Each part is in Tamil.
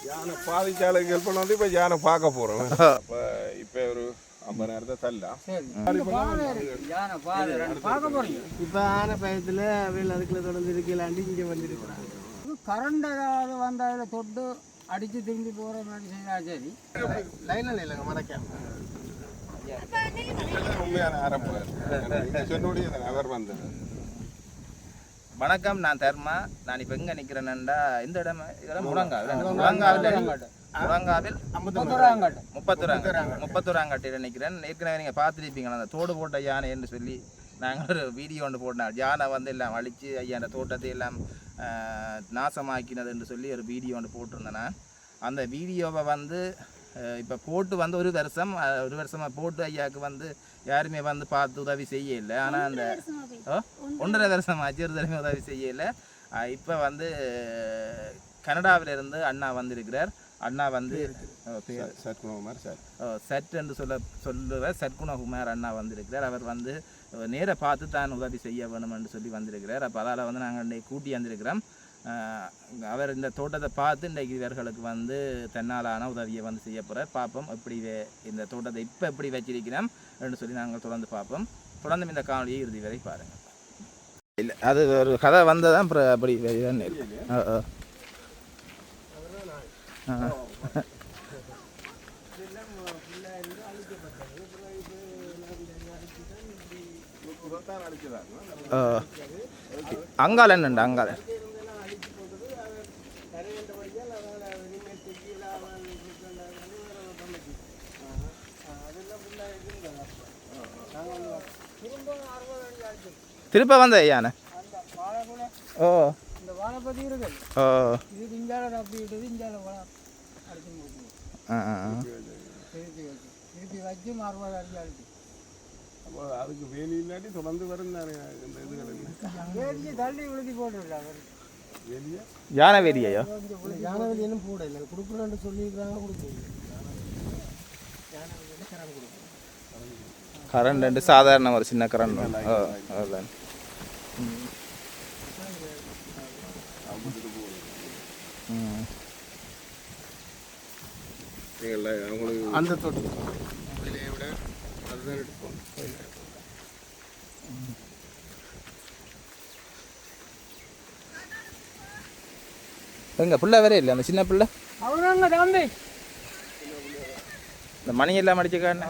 யானை பாதிச்சாலுக்கு ஹெல்ப் பண்ண வந்து இப்போ யானை பார்க்க போகிறோம். இப்போ இப்போ ஒரு 50 நேரத்தை தள்ளலாம். இப்போ ஆன பயத்தில் அவையில் அதுக்குள்ள தொடர்ந்து இருக்கலாண்டி இங்கே வந்துருக்குறாங்க. கரண்ட் ஏதாவது வந்தால் தொட்டு அடித்து திரும்பி போகிற மாதிரி செய்தால் சரி. லைனில் இல்லைங்க மறக்காம உண்மையான ஆரம்பம் சொன்னோடைய அவர் வந்தது. வணக்கம், நான் தர்மா. நான் இப்போ எங்கே நிற்கிறேன்னா இந்த இடம் முழங்காவில் 31 நிற்கிறேன். ஏற்கனவே நீங்கள் பார்த்துருப்பீங்களா அந்த தோடு போட்ட யானை என்று சொல்லி நாங்கள் ஒரு வீடியோ ஒன்று போட்டோம். யானை வந்து எல்லாம் அழித்து ஐயா அந்த தோட்டத்தை எல்லாம் நாசமாக்கினது என்று சொல்லி ஒரு வீடியோ ஒன்று போட்டிருந்தேன். நான் அந்த வீடியோவை வந்து இப்போ போட்டு வந்து ஒரு வருஷமாக போட்டு ஐயாவுக்கு வந்து யாருமே வந்து பார்த்து உதவி செய்யலை. ஆனால் அந்த 1.5 வருஷமாச்சு ஒரு தடவை உதவி செய்யலை. இப்போ வந்து கனடாவிலிருந்து அண்ணா வந்திருக்கிறார். அண்ணா வந்து சத்குணகுமார் சார் சட் என்று சொல்லுவார். சத்குணகுமார் அண்ணா வந்திருக்கிறார். அவர் வந்து நேர பார்த்து தான் உதவி செய்ய வேணும் என்று சொல்லி வந்திருக்கிறார். அப்போ அதால் வந்து நாங்கள் இன்றைக்கு கூட்டி வந்திருக்கிறோம். அவர் இந்த தோட்டத்தை பார்த்து இன்றைக்கு இவர்களுக்கு வந்து தன்னாலான உதவியை வந்து செய்ய போகிறார். பார்ப்போம் எப்படி இந்த தோட்டத்தை இப்போ எப்படி வச்சிருக்கிறோம் என்று சொல்லி நாங்கள் தொடர்ந்து பார்ப்போம். தொடர்ந்து இந்த காணொலியை இறுதி வரை பாருங்கள். இல்லை, அது ஒரு கதை வந்ததான் அப்புறம் அப்படி அங்கால என்னண்டு அங்கால திருப்ப வந்த யானை. ஓ இந்த வாழைப்பதி இருக்கு. ஓ இது இஞ்சால தப்பிட்டது இஞ்சால அடிச்சு திருப்பி வச்சு 60 அடிச்சு அடிச்சு. அப்போ அதுக்கு வேலி இல்லாட்டி தொடர்ந்து வரும் இந்த இதுகள் வேலியை தள்ளி விழுதி போட்டுடல வேலியா யானை வேலியோ யானை வேலியும் போட இல்லை கொடுக்குறேன்னு சொல்லியிருக்காங்க. கொடுக்குறோம் கரண்ட் சாதாரண ஒரு சின்ன கரண்ட். அந்த தோட்டம் விட அதுதான் எடுப்போம். எங்க பிள்ளை வேற இல்லை, அந்த சின்ன பிள்ளை அவனாங்க தம்பி இந்த மணி எல்லாம் அடிச்சுக்கான்னு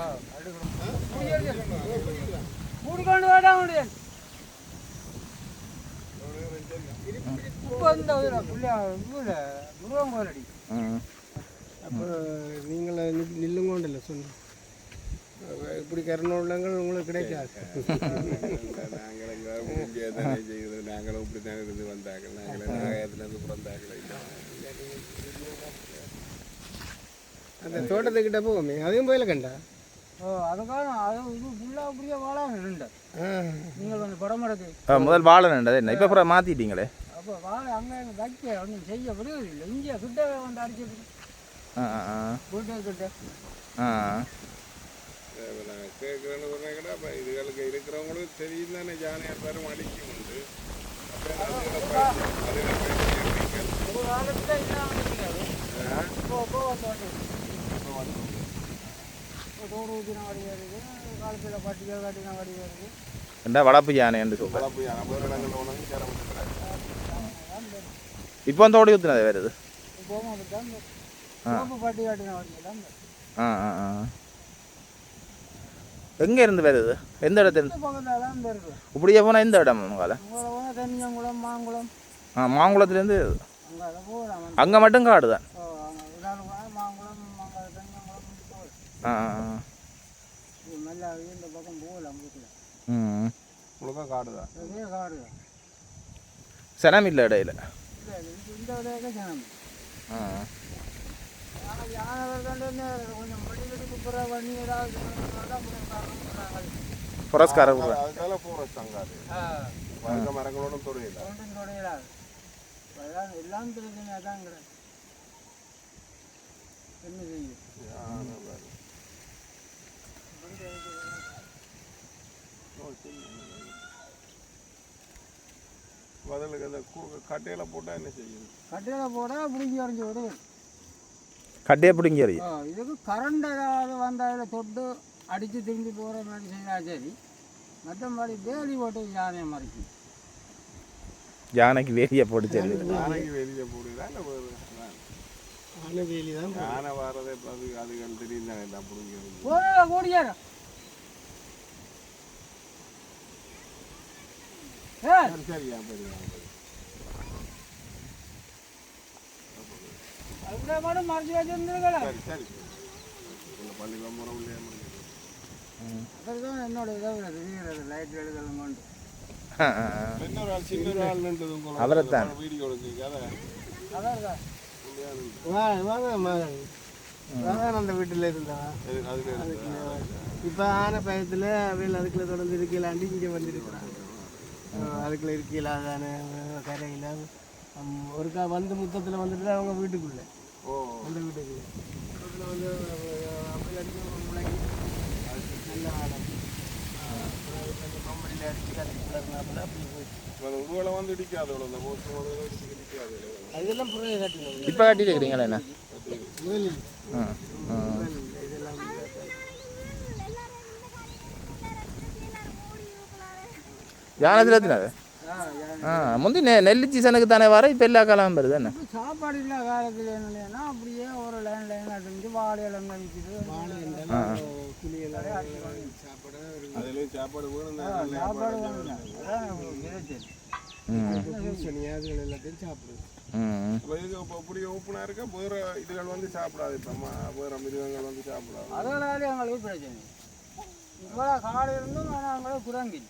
மூடிக்கொண்டு வாடா முடியாது. இப்போ இந்த முருகன் கோலடி அப்போ நீங்கள நில்லுங்கோண்டில்லை சொன்ன இப்படி கருண உள்ளங்கள் உங்களுக்கு கிடைக்காது. நாங்களும் இப்படி தான் இருந்து வந்தாங்க. நாங்களும் பிறந்தாங்க. அந்த தோட்டத்துக்கிட்ட போவோமே அதையும் போயில கண்டா. அதுக்காக அது இது ஃபுல்லாக அப்படியே வாழாங்க ரெண்டு. நீங்கள் கொஞ்சம் படமரது முதல் வாழை ரெண்டு என்ன இப்போ அப்புறம் மாற்றிட்டீங்களே. அப்போ வாழை அங்கே வைக்க ஒன்றும் செய்ய முடியவில்லை. இங்கே கிட்ட வந்து அடிச்சு வீட்டு கிட்ட கேட்குறேன்னு சொன்னாங்கன்னா அப்போ இதுகளுக்கு இருக்கிறவங்களும் தெரியும் தானே. ஜானியார் பேரும் அடிக்க உண்டு. ஒரு காலத்தில் இல்லாமல் தோடு ஊற்றின வடி வருது. காலத்தில் பட்டிகள் கட்டின வடி வருது. ரெண்டா வளர்ப்பு யானை என்று சொல்லுங்கள். வளர்ப்பு யானை இப்போ அந்த ஓடி ஊற்றினது வருது. பட்டி கட்டின வடி தான். எங்கே இருந்து வருது? எந்த இடத்துல பக்கத்தில் தான் இருக்கு. இப்படியே போனால் எந்த இடம் உங்களை? போனால் தென்னியங்குளம் மாங்குளம். மாங்குளத்துலேருந்து அங்கே போகலாம். அங்கே மட்டும் காடு தான். மாங்குளம் தென்னியங்குளம் நல்லா இந்த பக்கம் போகலாம். முழுக்க காடு தான். காடு தான். சனம் இல்லை இடையில. இந்த இடையில சனம். கொஞ்சம் பண்ணி ஏதாவது புரஸ்கார அதுக்காக ஃபாரஸ்ட் அங்காது மரங்களோடும் தொடையில எல்லாம் பிரச்சனை அதான் கிடையாது. என்ன செய்யும் பதிலுக்கு அந்த கட்டையில போட்டால் என்ன செய்யும்? கட்டையில போட்டால் பிடிச்சி வரைஞ்சி விடுவேன். கட்டையை பிடிங்கி அறியும். இதுக்கு கரண்ட் ஏதாவது வந்தால் தொட்டு அடித்து திரும்பி போகிற மாதிரி செய்தால் சரி. மற்றபடி வேலி போட்டு யானையை மறைக்கும். யானைக்கு வேலியை போட்டு சரி. யானைக்கு வெளியே போடுதான் ஆனை வேலி தான் யானை வர்றதே அதுகள் தெரியும் தான் எல்லாம் பிடிங்கிறது. கூடியாரா சரியா பெரிய அதுக்கு மட்டும் மறைச்சி வச்சுருந்துருங்களா? சரி சரி பள்ளிக்கூடம் முறை உள்ளே அதுதான் என்னோட இதை லைட் எழுதலாம் கொண்டு இன்னொரு ஆள் சின்ன ஆள் நின்றது அவரைத்தான் வீடியோ எடுக்க அதான் அந்த வீட்டில் இருந்தா இப்போ ஆனை பயத்தில் அவையில் அதுக்குள்ள தொடர்ந்து இருக்கலாண்டி இங்கே வந்துருக்குறாங்க. அதுக்குள்ள இருக்கல தானே கரையில் ஒருக்கா வந்து முத்தத்தில் வந்துட்டு அவங்க வீட்டுக்குள்ளே அந்த வீட்டுக்குள்ளே வீட்டில் வந்து அப்படி அடிக்க முளைக்கி நல்ல ஆடம் கம்பெனியில் அடித்து கட்டிக்குள்ள அப்படி போயிடுச்சு. உருவலை வந்து இடிக்காது அந்த போஸ்ட் இடிக்காது அதெல்லாம் புரிய கட்டணும். இப்போ கட்டிட்டு இருக்கிறீங்களா என்ன? யானை தினத்தினாரு முந்தி நெல்லு சீசனுக்கு தானே வர இப்போ எல்லா காலம் வருது என்ன? சாப்பாடு இல்லை காலத்தில் என்னன்னா அப்படியே ஒரு லைன் லைனாக செஞ்சு வாழையெல்லாம் விற்கிது. அதுலேயும் சாப்பாடு வேணும் சாப்பாடு வேணும் எல்லாத்தையும் சாப்பிடுது. இப்படி ஓப்பனாக இருக்க வேற இதுகள் வந்து சாப்பிடாது. இப்போ வேற மிருகங்கள் வந்து சாப்பிடாது. அதனால எங்களுக்கு பிரச்சனை. இப்போ காலையில் இருந்தும் நாங்கள் குரங்கி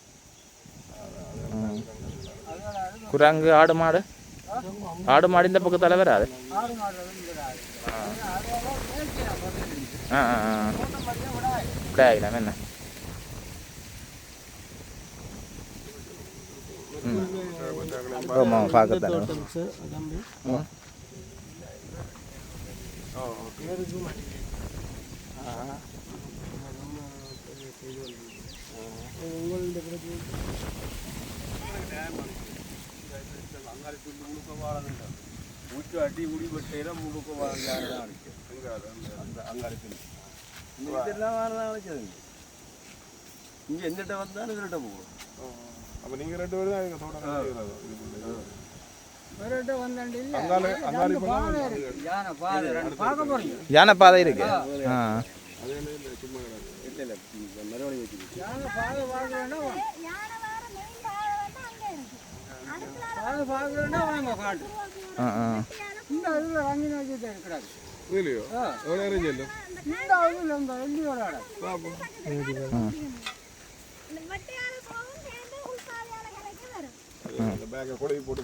குரங்கு ஆடு மாடு இந்த பக்கத்தில் வராது. ஆடு மாடு விடாயிலாம் என்ன? ஆமாம் பார்க்கத்தானே. அடி முடி பட்டையில முழுக்க வாழ்ந்தான் இருக்கு. அந்த அங்காளிக்கு இங்கே எங்கிட்ட வந்தாலும் இவர்கிட்ட போகும். அப்போ நீங்கள் 2 பேரும் தான் எங்கள் தோட்டம் யானை பாதை இருக்கு. சும்மா இல்லை மறுபடியும் வச்சு இதுலையோ எவ்வளோ நேரம் செல்லும்? அந்த பேக்கை கொடை போட்டு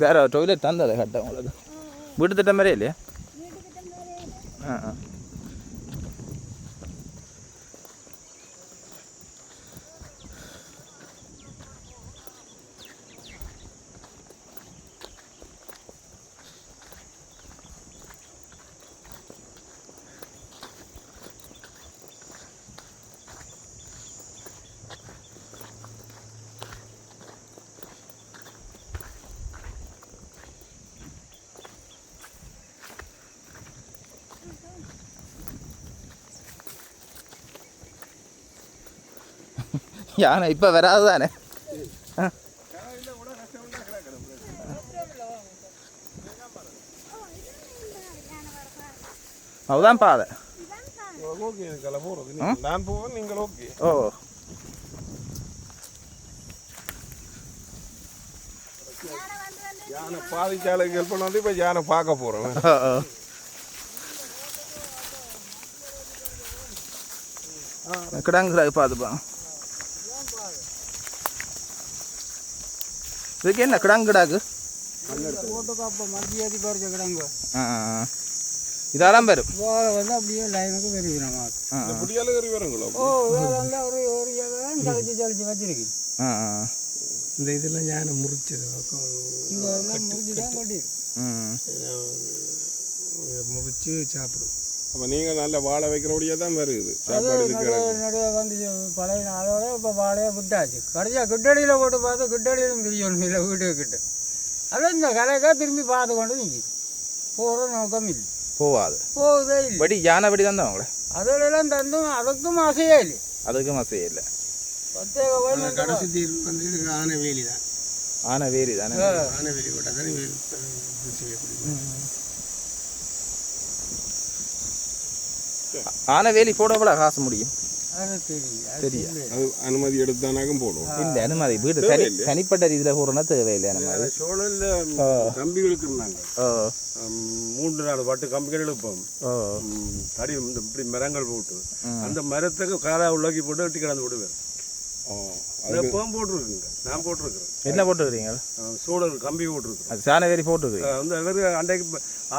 வேற டாய்லெட் தந்தது கட்ட உங்களுக்கு வீட்டு திட்டம் மாதிரியே இல்லையா? யானை இப்போ வராது தானே? அதுதான் பாதை. நான் போவேன், நீங்கள் ஓகே. ஓ யானை பாதிச்சாலைக்கு ஹெல்ப் பண்ண வந்து இப்போ யானை பார்க்க போகிறோம். கிடாங்குறாங்க பார்த்துப்பா. இதுக்கு என்ன கிடாங்குடாக்கு? இதெல்லாம் பேரும் வந்து அப்படியே லைனுக்கு வருகிறோம். வச்சிருக்கு இந்த இதெல்லாம் யானை முறிச்சது இந்த முறிச்சு தான் கொட்டி முறிச்சு சாப்பிடும். அப்போ நீங்கள் நல்ல வாழை வைக்கிறபடியே தான் வருது அது சாப்பாடு இதுக்கு நிறைய வந்து பழைய அதோட இப்போ வாழையாக விட்டாச்சு கடைசியாக கிட்டடியில் போட்டு பார்த்து கிட்டடியிலும் பிரியணும் இல்லை வீட்டுக்கு கிட்ட அது இந்த கரைக்காக திரும்பி பார்த்து கொண்டு நிற்கிது போகிற நோக்கம் இல்லை போகாது போகுதே இல்லை வெடி யானை வெடி தான் அவங்கள அதோடலாம் தந்தும் அதுக்கும் ஆசையே இல்லை அதுக்கும் ஆசையே இல்லை பிரத்யேக வழி கடைசி தீர்வு வந்து இதுக்கு ஆனைவேலி தான். ஆனை வேரி தானே ஆனைவேலி போட்டால் தான் செய்யப்படுது. ஆனை வேலி போட எவ்வளோ காசு முடியும் அது தெரியும் தெரியும் அது அனுமதி எடுத்தானாக்கும் போடுவோம் இல்லை அனுமதி வீடு தனிப்பட்ட ரீதியில் போடுறோன்னா தேவையில்லை அனுமதி சோழனில் கம்பிகளுக்கு இருந்தாங்க ஓ 3-4 பாட்டு கம்பிகள் எழுப்போம் ஓ தடி இந்த இப்படி மரங்கள் போட்டு அந்த மரத்துக்கு காலா உள்ளாக்கி போட்டு வெட்டி கிடந்து விடுவேன் எப்பவும் போட்டிருக்குங்க நான் போட்டிருக்கிறேன் என்ன போட்டுக்கிறீங்க சோழர் கம்பி போட்டிருக்கிறேன் அது சாண வேரி போட்டுக்கிறீங்க வந்து அவர் அன்றைக்கு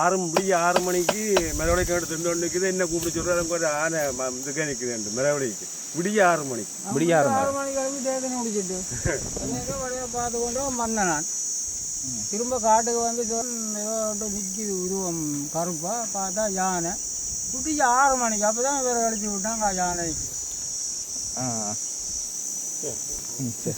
6 மணிக்கு மெரவழிக்கு எடுத்து ரெண்டு நிற்குது என்ன கூப்பிட்டு சொல்கிறாங்க ஒரு ஆனை இதுக்கே நிற்குது மெரவழிக்கு விடிய 6 மணிக்கு விடிய 6 மணி 6 மணி கிளம்பி தேர்தல் முடிச்சுட்டு வழியாக பார்த்து கொண்டு வந்தேன் நான் திரும்ப காட்டுக்கு வந்து நிற்கிது உருவம் கருப்பாக பார்த்தா யானை குட்டிச்சு 6 மணிக்கு அப்போ தான் வேறு கழிச்சு விட்டாங்க யானை ஆ சரி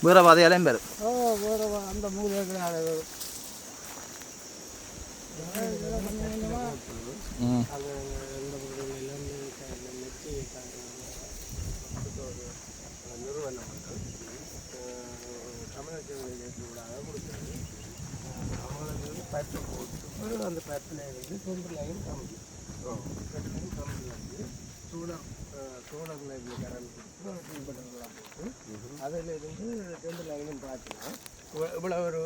வேறு பாதையாலையும் பேர் ஓ வேறு அந்த மூலைக்கு அது ம் அந்த பைப்பில் இருந்து தொண்டு லைன் கம்பி கம்பி வந்து சோழர்ல இருந்து கரண்ட் அதில் இருந்து 2 லைனும் பார்த்தீங்கன்னா இவ்வளோ ஒரு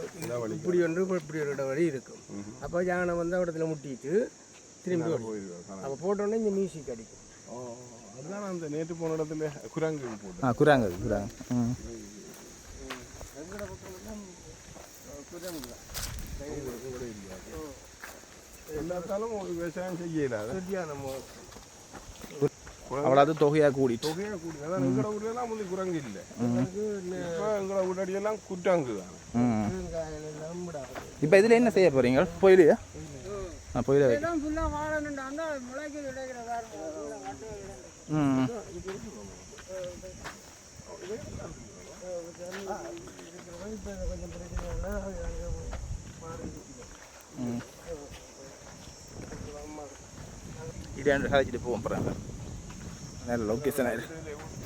இப்படி ஒன்று இப்படி ஒரு இடம் வழி இருக்கும். அப்போ யானை வந்து இடத்துல முட்டிட்டு திரும்பி போயிடுவோம். அப்போ போட்டோன்னே இங்கே மியூசிக் அடிக்கும். அதுதான் அந்த நேற்று போன இடத்துல குரங்கு போட்டு குராங்க குராங்க ம் எங்கட பக்கம் குரங்கு தான் எல்லாத்தாலும் ஒரு விவசாயம் செய்யலாது அவ்வளோ தொகையாக கூடி தொகையாக கூடி அதான் எங்களோட ஊர்லாம் வந்து குரங்கு இல்லை இப்போ எங்களோட ஊரடியெல்லாம் குட்டாங்கு தான் இப்போ இதில் என்ன செய்ய போகிறீங்க போயிலையா போயில வை ஃபுல்லாக வாழணுண்டா அந்த முளைக்கு கிடைக்கிற ம் இடாண்டு கழிச்சிட்டு போவோம் போகிறாங்க நல்ல லொக்கேஷன் ஆயிடுச்சு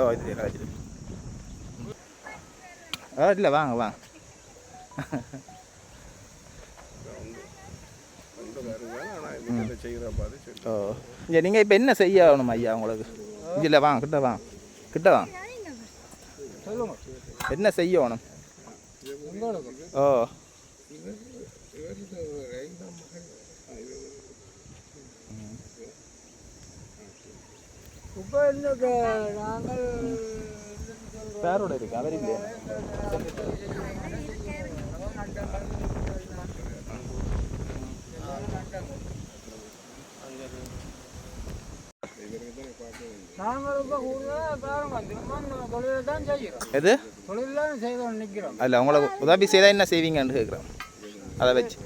ஓ இது கழிச்சிட்டு இல்லை வாங்க வாங்க ஓ இங்கே நீங்கள் இப்போ என்ன செய்ய ஆகணும் ஐயா உங்களுக்கு இல்லை வாங்க கிட்ட வாங்க கிட்ட வாங்க என்ன செய்யணும் ஓ இப்போ இன்னும் நாங்கள் பேரோட இருக்கு அவர் இல்லையா நாங்கள் ரொம்ப கூடுதலாக பாருங்க திரும்ப தொழிலை தான் செய்கிறோம் எது தொழிலாம் செய்தோம் நிற்கிறோம் அல்ல உங்களை உதவி செய்தால் என்ன செய்வீங்கன்னு கேட்குறேன் அதை வச்சு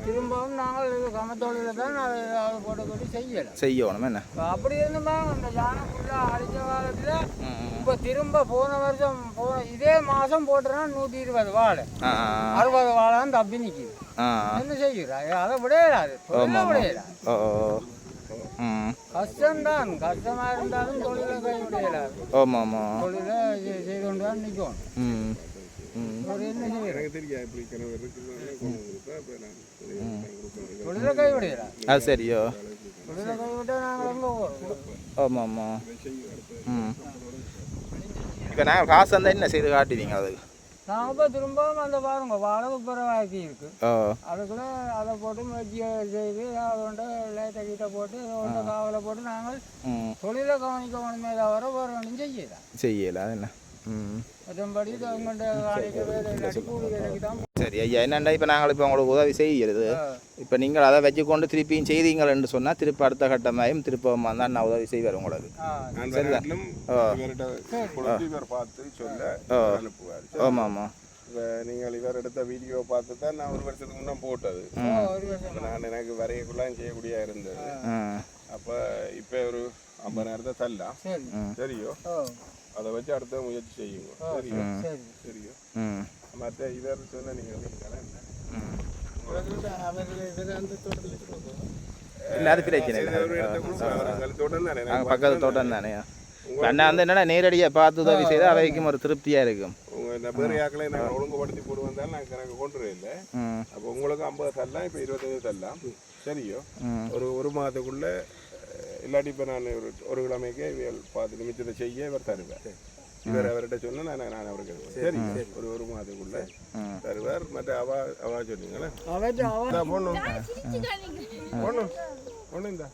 திரும்பவும் நாங்கள் இது கமத்தொழில தான் அதை போட்டு செய்யலாம் செய்யணும் என்ன அப்படி இருந்தாங்க அந்த யானை ஃபுல்லாக அடித்த காலத்தில் இப்போ திரும்ப போன வருஷம் இதே மாதம் போட்டுனா 120 வாழை 60 வாழை தப்பி நிற்கிது என்ன செய்கிறா அதை விடையிடாது விடையிடாது கஷ்டம்தான் கஷ்டமாக இருந்தாலும் தொழிலை கை விடையிடாது ஆமாம் ஆமாம் தொழிலை செய்து கொண்டு தான் நிற்கணும் என்ன தொழிலை கை விடையிடாது அது சரியோ தொழிலை கை விட்டால் நாங்கள் எங்கே போகிறோம் ஆமாம் ஆமாம் இப்போ நாங்கள் காசு வந்தால் என்ன செய்து காட்டுவீங்க அதுக்கு நாங்கள் இப்போ திரும்பவும் அந்த பாருங்க வாழை குப்பரவாக்கி இருக்கு ஓ அதுக்குள்ள அதை போட்டு முயற்சியை செய்து அதோட லேட்டை கீட்டை போட்டு அதோட காவலை போட்டு நாங்கள் தொழிலை கவனிக்க வேணுமே தவிர வேறு ஒன்றும் செய்யலாம் செய்யல அது என்ன மற்றபடி இது அவங்கள்ட்ட வேலைக்கு வேலை இல்லாட்டி கூலி வேலைக்கு தான் சரி ஐயா என்னண்டா இப்போ நாங்கள் இப்போ உங்களுக்கு உதவி செய்கிறது இப்போ நீங்கள் அதை வச்சுக்கொண்டு திருப்பியும் செய்தீங்கள்னு சொன்னால் திருப்பி அடுத்த கட்டமாயும் திருப்பமாக தான் நான் உதவி செய்வார் உங்களுக்கு இவர் பார்த்து சொல்ல அனுப்புவார். ஆமாம் ஆமாம். இப்போ நீங்கள் இவர் எடுத்த வீடியோ பார்த்து தான் நான் 1 வருஷத்துக்கு முன்னே போட்டது. நான் எனக்கு வரையக்குள்ளாம் செய்யக்கூடிய இருந்தது. அப்போ இப்போ ஒரு 50,000 தரலாம். சரியோ, அதை வச்சு அடுத்த முயற்சி செய்யுங்க. சரியோ சரியோ. மற்ற இவர் சொன்ன நீங்கள் இல்லை அது பிரச்சனை இல்லை, தோட்டம் தானே, பக்கத்து தோட்டம் தானே. அண்ணா வந்து என்னன்னா நேரடியாக பார்த்து உதவி செய்தால் அவைக்கும் ஒரு திருப்தியாக இருக்கும். உங்கள் வேறு யாக்களை நாங்கள் ஒழுங்குபடுத்தி போடுவதால் நாங்கள் எனக்கு கொண்டு இல்லை. அப்போ உங்களுக்கு 50 தரலாம், இப்போ 25 தரலாம். சரியோ, ஒரு மாதத்துக்குள்ளே இல்லாட்டி இப்போ நான் ஒரு கிழமைக்கு பார்த்து நிமிஷத்தை செய்ய இவர் தருவேன். இவர் அவர்கிட்ட சொன்னால் நான் அவருக்கு சரி ஒரு மாதத்துக்குள்ளே தருவார். மற்ற அவா சொன்னீங்களே பொண்ணு பொண்ணு பொண்ணு இந்த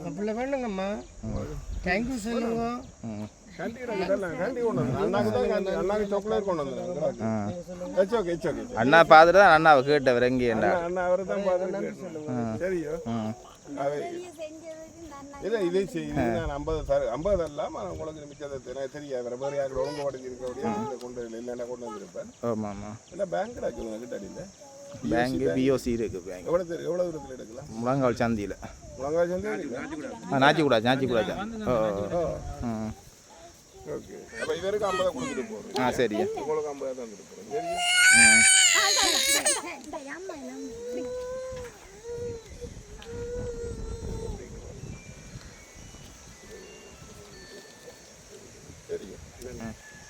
அப்படில வேணுங்கம்மா. தேங்க்யூ சொல்லுங்க. அண்ணா பார்த்துட்டு தான் அண்ணாவை கேட்டவர் எங்கே அண்ணா அவரை தான் பார்த்து சரியோ. இதை செய்து நான் 50 தரலாம். உங்களுக்கு நிமிஷத்தை எனக்கு தெரியாது. வேறு யாரும் ஒழுங்கு படுத்திருக்க கொண்டு இல்லைன்னா கொண்டு வந்திருப்பேன். ஆமாம் ஆமாம். இல்லை பேங்க் கிட்ட கிட்டடியில் பேங்க் பிஓசி இருக்குது. பேங்க் எவ்வளோ தூரத்தில் எடுக்கலாம்? முழங்கால் சந்தியில். முழங்கால் சந்தி நாச்சிக்கூடாது. ஓகே. அப்போ இவருக்கு 50 கொடுத்துட்டு போகிறோம். சரி. உங்களுக்கு 50 தந்துட்டு போகிறோம்.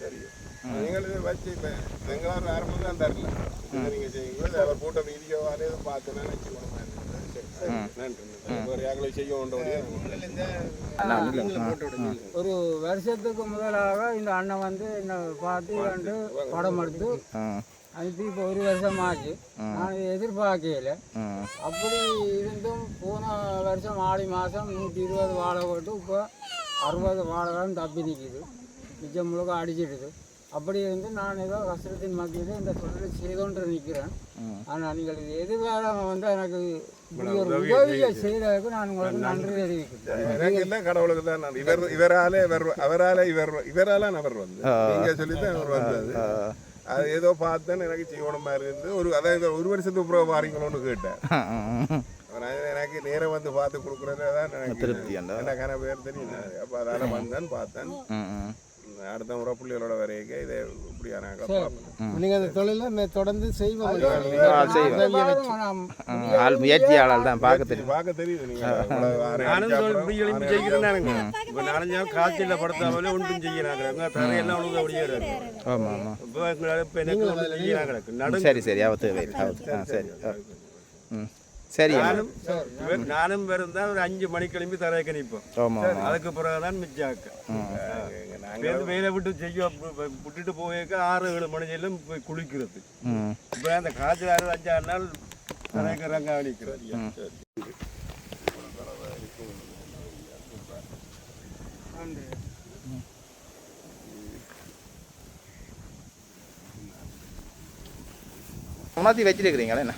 சரி நீங்கள் இதை வச்சு இப்போ எங்களால் ஆரம்பம் தான் தரல. நீங்கள் செய்யும்போது அவர் போட்ட வீடியோவாலே பார்த்துனா வச்சுக்கணும். வேறு யாருகளை செய்ய ஒரு வருஷத்துக்கு முதலாக இந்த அண்ணன் வந்து என்னை பார்த்து கண்டு படம் எடுத்து அனுப்பி இப்போ 1 வருஷம் ஆச்சு. நான் இதை எதிர்பார்க்கல. அப்படி இருந்தும் போன வருஷம் ஆடி மாதம் 120 வாழை போட்டு இப்போ 60 வாழை தான் தப்பி நிற்கிது. நிச்சயம் முழுக்க அடிச்சிடுது. அப்படி இருந்து நான் ஏதோ கஷ்டத்தின் மத்தியில் இந்த தொழிலை செய்தோன்று நிற்கிறேன். ஆனால் நீங்கள் இது எதிர்காலம் வந்து எனக்கு இப்படி ஒரு உதவியை செய்ததுக்கு நான் உங்களுக்கு நன்றி தெரிவிக்கிறேன். எனக்கு இல்லை, கடவுளுக்கு தான் நன்றி. இவரால் அவர் வந்து நீங்கள் சொல்லித்தான் அவர் வந்தது. அது ஏதோ பார்த்தேன்னு எனக்கு செய்யணும் மாதிரி இருந்து அதாவது 1 வருஷத்துக்கு அப்புறம் வாரீங்களோன்னு கேட்டேன். எனக்கு நேரம் வந்து பார்த்து கொடுக்குறதே தான் எனக்கு திருப்தி. எனக்கான பேர் தெரியும். அப்போ அதால் வந்தேன் பார்த்தேன். அடுத்த முறை பிள்ளைகளோட வரைக்க இதை இப்படியான நீங்கள் அந்த தொழிலை தொடர்ந்து செய்வோம். முயற்சியாளர் தான் பார்க்க தெரியுது. இப்போ நாலஞ்சு காய்ச்சலில் படுத்தாமலே ஒன்றும் செய்யறாங்க. தரையெல்லாம் ஒழுங்கு அப்படியே இப்போ சரி சரி அவத்து சரி சரி. நானும் வெறும் தான் ஒரு 5 மணி கிளம்பி தரையை கணிப்போம். அதுக்கு பிறகுதான் மிச்சாக்க வேலை விட்டு செய்ய விட்டுட்டு போயிருக்க 6-7 மணியிலும் போய் குளிக்கிறது. இப்போ அந்த காய்ச்சல் 5-6 நாள் தரைக்கிறங்க அடிக்கிறது. உணர்த்தி வச்சிருக்கிறீங்களா என்ன?